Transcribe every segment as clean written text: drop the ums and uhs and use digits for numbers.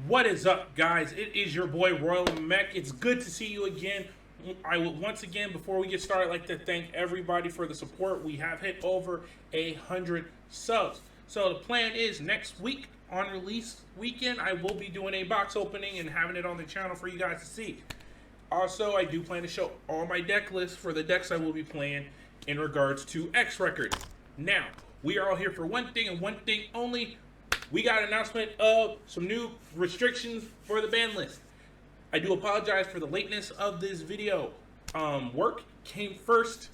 What is up, guys? It is your boy Royal Mech. It's good to see you again. I will once again, before we get started, like to thank everybody for the support. We have hit over 100 subs. So the plan is next week on release weekend, I will be doing a box opening and having it on the channel for you guys to see. Also, I do plan to show all my deck lists for the decks I will be playing in regards to X Records. Now, we are all here for one thing and one thing only. We got an announcement of some new restrictions for the ban list. I do apologize for the lateness of this video. Work came first.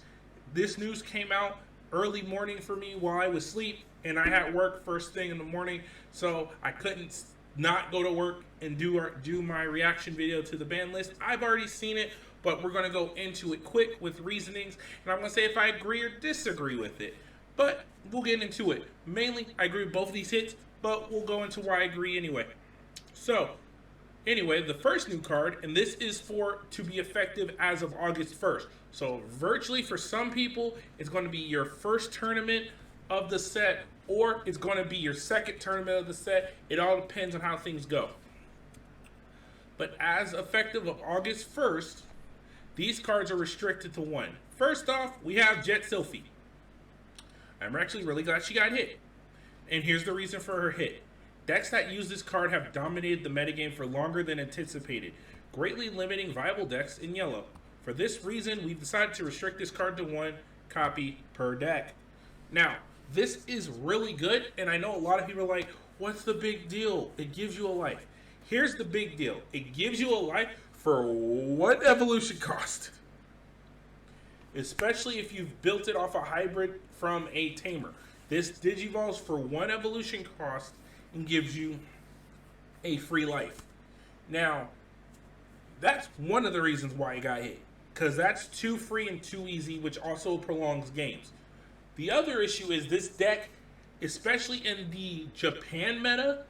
This news came out early morning for me while I was asleep, and I had work first thing in the morning, so I couldn't not go to work and do my reaction video to the ban list. I've already seen it, but we're going to go into it quick with reasonings, and I'm going to say if I agree or disagree with it. But we'll get into it. Mainly, I agree with both of these hits, but we'll go into why I agree anyway. So, anyway, the first new card, and this is to be effective as of August 1st. So, virtually for some people, it's going to be your first tournament of the set, or it's going to be your second tournament of the set. It all depends on how things go. But as effective of August 1st, these cards are restricted to one. First off, we have Jet Sylphie. I'm actually really glad she got hit. And here's the reason for her hit. Decks that use this card have dominated the metagame for longer than anticipated, greatly limiting viable decks in yellow. For this reason, we've decided to restrict this card to one copy per deck. Now, this is really good, and I know a lot of people are like, what's the big deal? It gives you a life. Here's the big deal. It gives you a life for what evolution cost? Especially if you've built it off a hybrid from a tamer. This Digivolves for one evolution cost and gives you a free life. Now, that's one of the reasons why it got hit. Because that's too free and too easy, which also prolongs games. The other issue is this deck, especially in the Japan meta,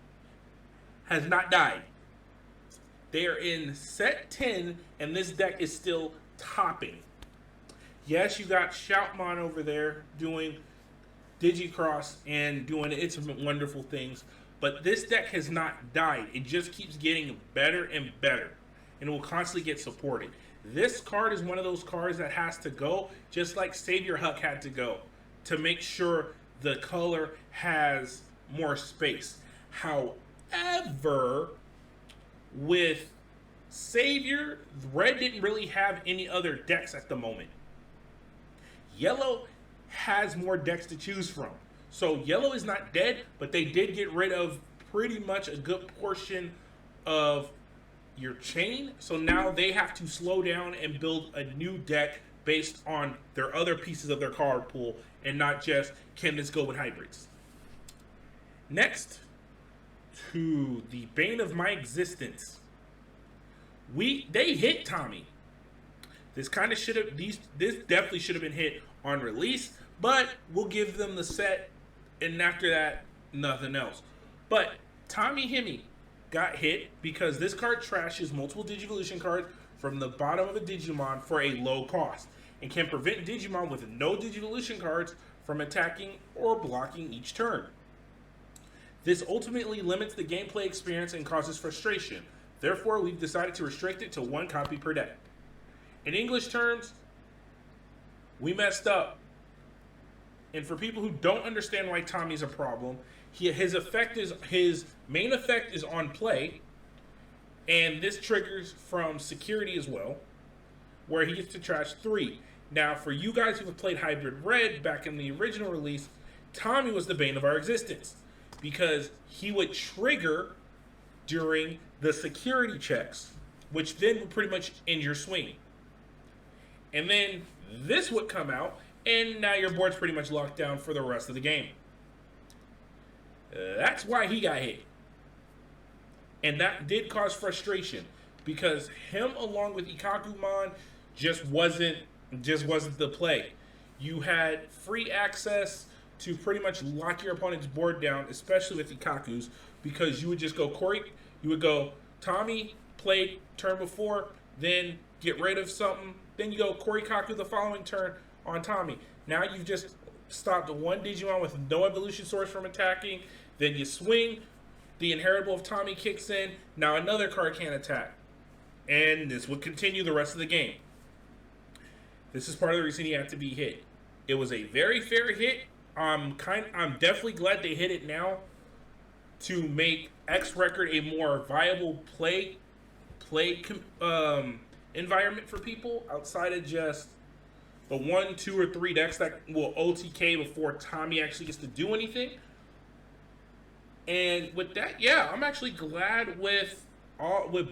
has not died. They are in set 10, and this deck is still topping. Yes, you got Shoutmon over there doing Digicross and doing its wonderful things, but this deck has not died. It just keeps getting better and better, and it will constantly get supported. This card is one of those cards that has to go, just like Savior Huck had to go, to make sure the color has more space. However, with Savior, Red didn't really have any other decks at the moment. Yellow has more decks to choose from. So Yellow is not dead, but they did get rid of pretty much a good portion of your chain. So now they have to slow down and build a new deck based on their other pieces of their card pool and not just, can this go with hybrids? Next, to the bane of my existence. They hit Tommy. This kind of should have, this definitely should have been hit on release, but we'll give them the set, and after that, nothing else. But Tommy Hemi got hit because this card trashes multiple Digivolution cards from the bottom of a Digimon for a low cost, and can prevent Digimon with no Digivolution cards from attacking or blocking each turn. This ultimately limits the gameplay experience and causes frustration. Therefore, we've decided to restrict it to one copy per deck. In English terms, we messed up. And for people who don't understand why Tommy's a problem, his main effect is on play, and this triggers from security as well, where he gets to trash 3. Now, for you guys who have played Hybrid Red back in the original release, Tommy was the bane of our existence because he would trigger during the security checks, which then would pretty much end your swing. And then this would come out, and now your board's pretty much locked down for the rest of the game. That's why he got hit. And that did cause frustration, because him along with Ikkakumon just wasn't the play. You had free access to pretty much lock your opponent's board down, especially with Ikkakus, because you would just go Tommy played turn before, then get rid of something, then you go Korikaku the following turn on Tommy. Now you've just stopped one Digimon with no evolution source from attacking, then you swing, The Inheritable of Tommy kicks in. Now another card can attack. And this would continue the rest of the game. This is part of the reason he had to be hit. It was a very fair hit. I'm definitely glad they hit it now to make X Record a more viable play environment for people outside of just the 1, 2, or 3 decks that will OTK before Tommy actually gets to do anything. And with that, yeah, I'm actually glad with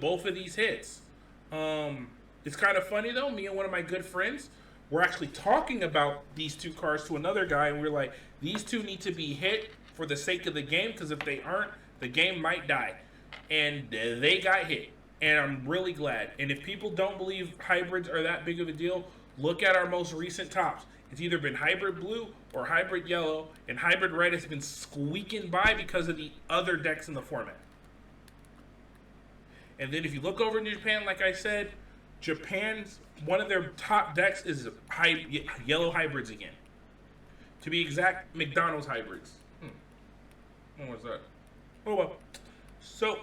both of these hits. It's kind of funny though. Me and one of my good friends were actually talking about these two cards to another guy, and we are like, these two need to be hit for the sake of the game, because if they aren't, the game might die. And they got hit, and I'm really glad. And if people don't believe hybrids are that big of a deal, look at our most recent tops. It's either been hybrid blue or hybrid yellow, and hybrid red has been squeaking by because of the other decks in the format. And then if you look over in Japan, like I said, Japan's one of their top decks is yellow hybrids again. To be exact, McDonald's hybrids. What was that? Oh well. So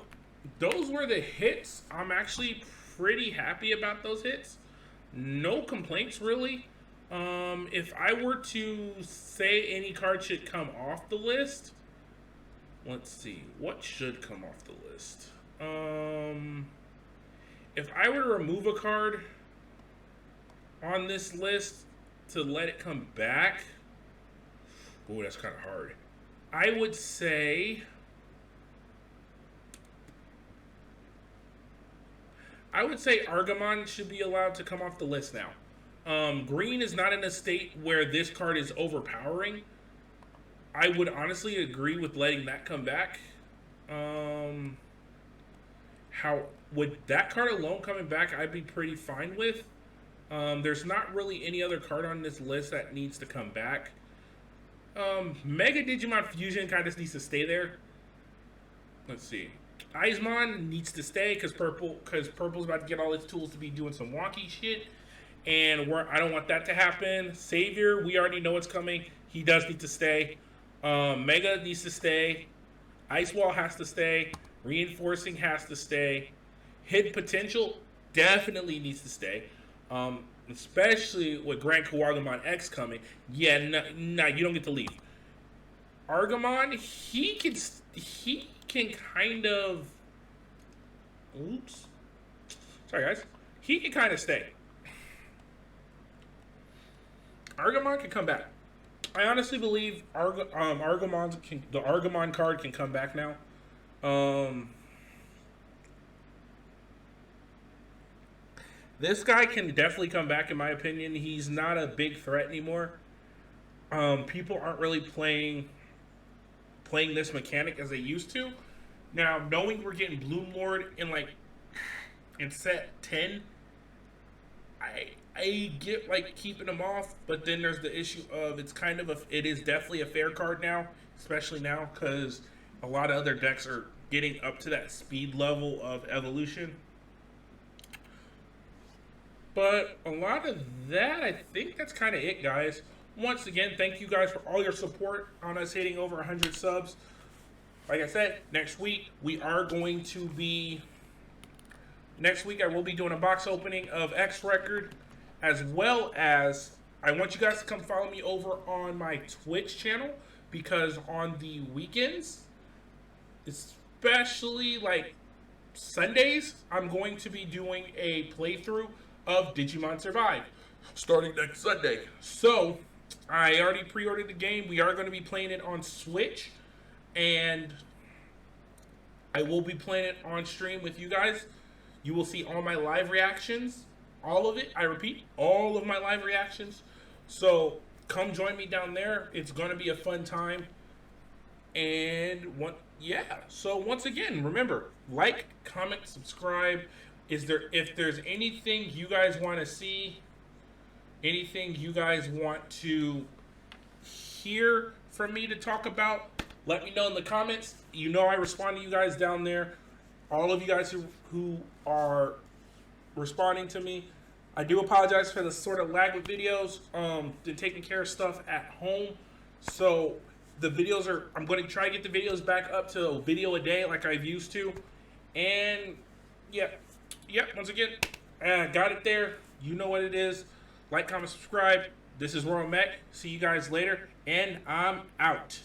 those were the hits. I'm actually pretty happy about those hits. No complaints really. If I were to say any card should come off the list, let's see, what should come off the list? If I were to remove a card on this list to let it come back, ooh, that's kind of hard. I would say Argamon should be allowed to come off the list now. Green is not in a state where this card is overpowering. I would honestly agree with letting that come back. How would that card alone coming back, I'd be pretty fine with. There's not really any other card on this list that needs to come back. Mega Digimon Fusion kind of needs to stay there. Let's see. Aizmon needs to stay because Purple's about to get all its tools to be doing some wonky shit. And I don't want that to happen. Savior, we already know it's coming. He does need to stay. Mega needs to stay. Ice Wall has to stay. Reinforcing has to stay. Hidden Potential definitely needs to stay. Especially with Grand Kuwargamon X coming. Yeah, no, you don't get to leave. Argamon, he can kind of... Oops. Sorry, guys. He can kind of stay. Argamon can come back. I honestly believe the Argamon card can come back now. This guy can definitely come back, in my opinion. He's not a big threat anymore. People aren't really playing this mechanic as they used to. Now, knowing we're getting Bloom Lord in set 10, I get keeping him off, but then there's the issue of it is definitely a fair card now, especially now because a lot of other decks are getting up to that speed level of evolution. But a lot of that, I think that's kind of it, guys. Once again, thank you guys for all your support on us hitting over 100 subs. Like I said, next week I will be doing a box opening of X Record, as well as I want you guys to come follow me over on my Twitch channel, because on the weekends, especially Sundays, I'm going to be doing a playthrough of Digimon Survive starting next Sunday. So I already pre-ordered the game. We are going to be playing it on Switch, and I will be playing it on stream with you guys. You will see all my live reactions, all of it. I repeat, all of my live reactions. So come join me down there. It's going to be a fun time. And so once again, remember, like, comment, subscribe. If there's anything you guys want to see, anything you guys want to hear from me to talk about, let me know in the comments. You know I respond to you guys down there. All of you guys who are responding to me. I do apologize for the sort of lag with videos. Been taking care of stuff at home. So The videos are, I'm going to try to get the videos back up to a video a day like I've used to. And yeah, once again, got it there. You know what it is. Like, comment, subscribe. This is Royal Mech. See you guys later, and I'm out.